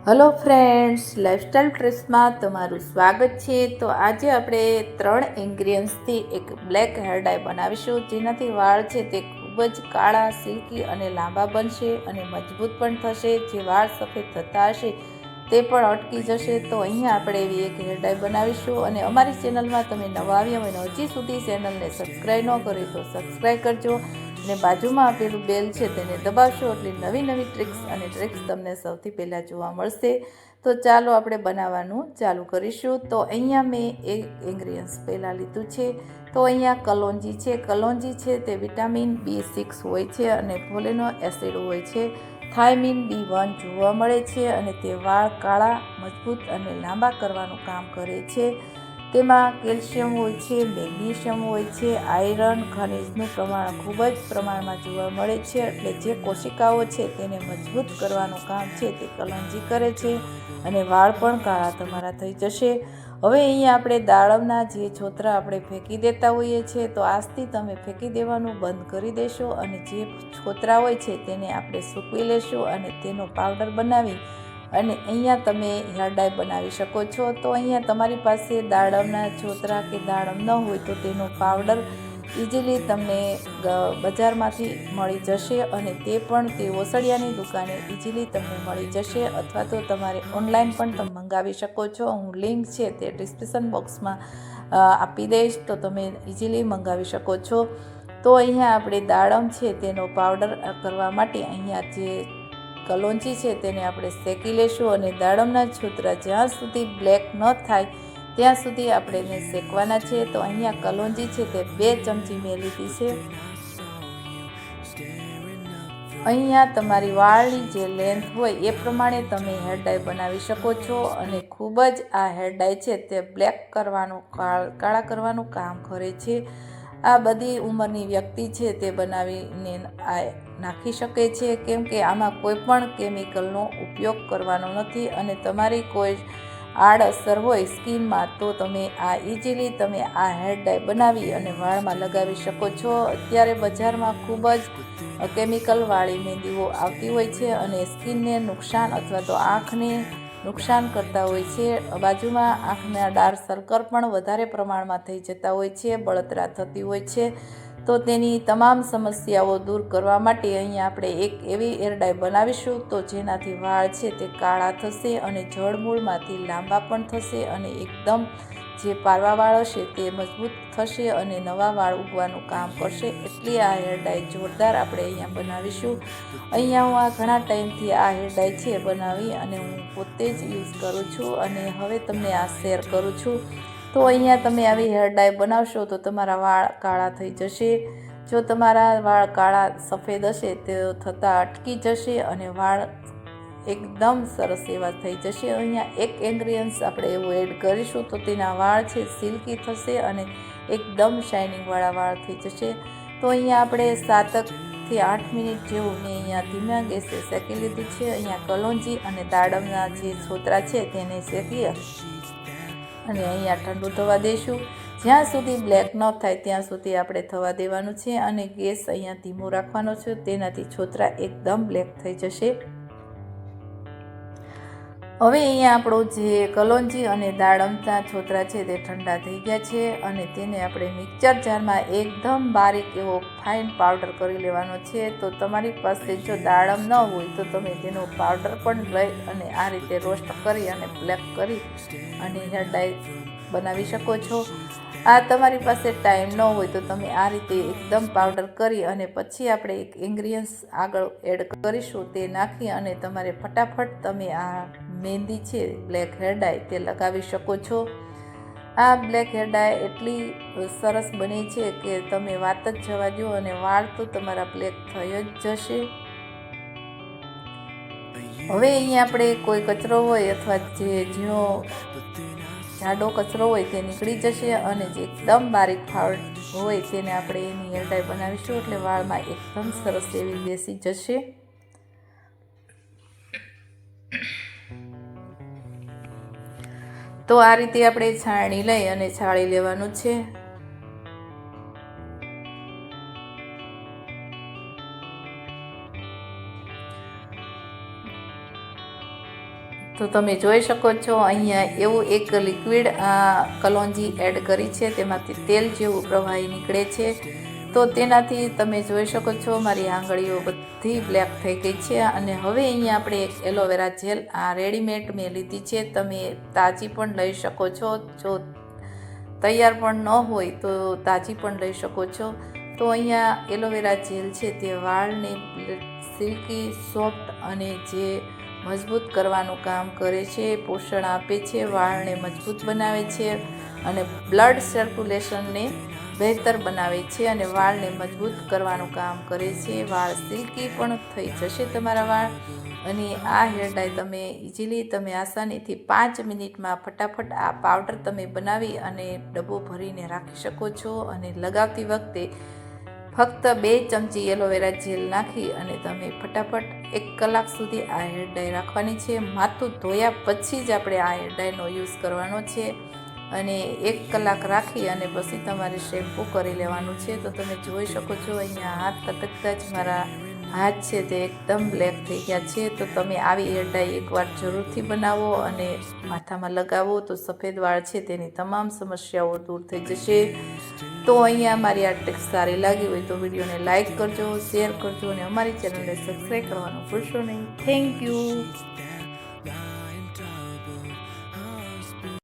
Hello friends, lifestyle ટ્રેસમાં તમારું સ્વાગત છે. તો આજે આપણે 3 ઇન્ગ્રીડિયન્ટ્સથી એક બ્લેક હેર ડાય બનાવીશું, જેનાથી વાળ છે તે ખૂબ જ કાળા, સિલ્કી અને લાંબા બનશે અને મજબૂત પણ થશે. જે વાળ સફેદ થતા હશે તે પણ અટકી જશે. તો અહીંયા આપણે એવી એક હેર ડાય બનાવીશું. અને અમારી ચેનલમાં તમે નવા આવ્યા હોય ને હજી સુધી ચેનલને સબસ્ક્રાઈબ ન કરી તો સબસ્ક્રાઈબ કરજો અને બાજુમાં આપેલું બેલ છે તેને દબાવશો એટલે નવી ટ્રિક્સ તમને સૌથી પહેલાં જોવા મળશે. તો ચાલો આપણે બનાવવાનું ચાલુ કરીશું. તો અહીંયા મેં એક ઇન્ગ્રીડિયન્ટ્સ પહેલાં લીધું છે. તો અહીંયા કલોંજી છે. કલોંજી છે તે વિટામિન B6 હોય છે અને ફોલેનો એસિડ હોય છે. થાયમિન B1 જોવા મળે છે અને તે વાળ કાળા, મજબૂત અને લાંબા કરવાનું કામ કરે છે. તેમાં કેલ્શિયમ હોય છે, મેગ્નેશિયમ હોય છે, આયરન, ખનિજનું પ્રમાણ ખૂબ જ પ્રમાણમાં જોવા મળે છે. એટલે જે કોશિકાઓ છે તેને મજબૂત કરવાનું કામ છે તે કલોંજી કરે છે અને વાળ પણ કાળા તમારા થઈ જશે. હવે અહીંયા આપણે દાડમના જે છોતરા આપણે ફેંકી દેતા હોઈએ છીએ, તો આજથી તમે ફેંકી દેવાનું બંધ કરી દેશો અને જે છોતરા હોય છે તેને આપણે સૂકવી લેશું અને તેનો પાવડર બનાવી અને અહીંયા તમે હેર ડાય બનાવી શકો છો. તો અહીંયા તમારી પાસે દાડમના છોતરા કે દાડમ ન હોય તો તેનો પાવડર ઇઝીલી તમને બજારમાંથી મળી જશે અને તે પણ તે ઓસડિયાની દુકાને ઇઝીલી તમને મળી જશે, અથવા તો તમારે ઓનલાઈન પણ તમે મંગાવી શકો છો. હું લિંક છે તે ડિસ્ક્રિપ્શન બોક્સમાં આપી દઈશ, તો તમે ઇઝીલી મંગાવી શકો છો. તો અહીંયા આપણે દાડમ છે તેનો પાવડર કરવા માટે અહીંયા જે કલોંજી છે તેને આપણે શેકી લેશું અને દાડમના છોતરા જ્યાં સુધી બ્લેક ન થાય ત્યાં સુધી આપણે એને શેકવાના છે. તો અહીંયા કલોંજી છે તે 2 ચમચી મેં લીધી છે. અહીંયા તમારી વાળની જે લેન્થ હોય એ પ્રમાણે તમે હેર ડાય બનાવી શકો છો અને ખૂબ જ આ હેર ડાય છે તે બ્લેક કરવાનું, કાળા કરવાનું કામ કરે છે. આ બધી ઉંમરની વ્યક્તિ છે તે બનાવીને આ નાખી શકે છે, કેમ કે આમાં કોઈ પણ કેમિકલનો ઉપયોગ કરવાનો નથી અને તમારી કોઈ આડઅસર હોય સ્કિનમાં તો તમે આ ઇઝીલી તમે આ હેર ડાય બનાવી અને વાળમાં લગાવી શકો છો. અત્યારે બજારમાં ખૂબ જ કેમિકલવાળી મહેંદીઓ આવતી હોય છે અને સ્કિનને નુકસાન અથવા તો આંખને નુકસાન કરતા હોય છે. બાજુમાં આંખના ડાર્ક સર્કલ પણ વધારે પ્રમાણમાં થઈ જતા હોય છે, બળતરા થતી હોય છે. તો તેની તમામ સમસ્યાઓ દૂર કરવા માટે અહીંયા આપણે એક એવી હેર ડાય બનાવીશું તો જેનાથી વાળ છે તે કાળા થશે અને જડમૂળમાંથી લાંબા પણ થશે અને એકદમ જે પારવા વાળ હશે તે મજબૂત થશે અને નવા વાળ ઉગવાનું કામ કરશે. એટલી આ હેર ડાય જોરદાર આપણે અહીંયા બનાવીશું. અહીંયા હું આ ઘણા ટાઈમથી આ હેર ડાય છે બનાવી અને હું પોતે જ યુઝ કરું છું અને હવે તમને આ શેર કરું છું. તો અહીંયા તમે આવી હેર ડાય બનાવશો તો તમારા વાળ કાળા થઈ જશે. જો તમારા વાળ કાળા સફેદ હશે તો થતાં અટકી જશે અને વાળ એકદમ સરસ એવા થઈ જશે. અહીંયા એક ઇન્ગ્રીડિયન્ટ્સ આપણે એવું એડ કરીશું તો તેના વાળ છે સિલ્કી થશે અને એકદમ શાઇનિંગવાળા વાળ થઈ જશે. તો અહીંયા આપણે 7થી 8 મિનિટ જેવું મેં અહીંયા ધીમા ગેસે શેકી લીધું છે. અહીંયા કલોંજી અને દાડમના જે છોતરા છે તેને શેકી અને અહીંયા ઠંડુ થવા દઈશું. જ્યાં સુધી બ્લેક ન થાય ત્યાં સુધી આપણે થવા દેવાનું છે અને ગેસ અહીંયા ધીમો રાખવાનો છે, તેનાથી છોતરા એકદમ બ્લેક થઈ જશે. હવે અહીંયા આપણું જે કલોંજી અને દાડમના છોતરા છે તે ઠંડા થઈ ગયા છે અને તેને આપણે મિક્સર જારમાં એકદમ બારીક એવો ફાઇન પાવડર કરી લેવાનો છે. તો તમારી પાસે જો દાડમ ન હોય તો તમે તેનો પાવડર પણ લઈ અને આ રીતે રોસ્ટ કરી અને બ્લેક કરી અને હેર ડાય બનાવી શકો છો. આ તમારી પાસે ટાઈમ ન હોય તો તમે આ રીતે એકદમ પાવડર કરી અને પછી આપણે એક ઇન્ગ્રીડિયન્ટ્સ આગળ એડ કરીશું તે નાખી અને તમારે ફટાફટ તમે આ મહેંદી છે બ્લેક હેર ડાય તે લગાવી શકો છો. આ બ્લેક હેર ડાય એટલી સરસ બની છે કે તમે વાત જ જવા દો અને વાળ તો તમારા બ્લેક થઈ જ જશે. હવે અહીંયા આપણે કોઈ કચરો હોય અથવા જે ઝીણો જાડો કચરો હોય તે નીકળી જશે અને જે એકદમ બારીક ફાળ હોય તેને આપણે એની હેર ડાય બનાવીશું એટલે વાળમાં એકદમ સરસ એવી બેસી જશે. તો આ રીતે આપણે છાણી લઈ અને છાળી લેવાનું છે. તો તમે જોઈ શકો છો અહીંયા એવું એક લિક્વિડ કલોંજી એડ કરી છે, તેમાંથી તેલ જેવું પ્રવાહી નીકળે છે. તો તેનાથી તમે જોઈ શકો છો મારી આંગળીઓ બધી બ્લેક થઈ ગઈ છે. અને હવે અહીંયા આપણે એક એલોવેરા જેલ રેડીમેડ મેં લીધી છે, તમે તાજી પણ લઈ શકો છો. જો તૈયાર પણ ન હોય તો તાજી પણ લઈ શકો છો. તો અહીંયા એલોવેરા જેલ છે તે વાળને સિલ્કી, સોફ્ટ અને જે મજબૂત કરવાનું કામ કરે છે, પોષણ આપે છે, વાળને મજબૂત બનાવે છે અને બ્લડ સર્ક્યુલેશનને બહેતર બનાવે છે અને વાળને મજબૂત કરવાનું કામ કરે છે. વાળ સિલ્કી પણ થઈ જશે તમારા વાળ. અને આ હેર ડાય તમે ઇઝીલી તમે આસાનીથી 5 મિનિટમાં ફટાફટ આ પાવડર તમે બનાવી અને ડબ્બો ભરીને રાખી શકો છો. અને લગાવતી વખતે ફક્ત 2 ચમચી એલોવેરા જેલ નાખી અને તમે ફટાફટ 1 કલાક સુધી આ હેર ડાય રાખવાની છે. માથું ધોયા પછી જ આપણે આ હેર ડાયનો યુઝ કરવાનો છે અને 1 કલાક રાખી અને પછી તમારે શેમ્પૂ કરી લેવાનું છે. તો તમે જોઈ શકો છો અહીંયા હાથ તટકતા જ મારા હાથ છે તે એકદમ બ્લેક થઈ ગયા છે. તો તમે આવી હેર ડાય એકવાર જરૂરથી બનાવો અને માથામાં લગાવો તો સફેદ વાળ છે તેની તમામ સમસ્યાઓ દૂર થઈ જશે. તો અહીંયા મારી આ ટિપ્સ સારી લાગી હોય તો વિડીયોને લાઇક કરજો, શેર કરજો અને અમારી ચેનલને સબસ્ક્રાઈબ કરવાનું ભૂલશો નહીં. Thank you.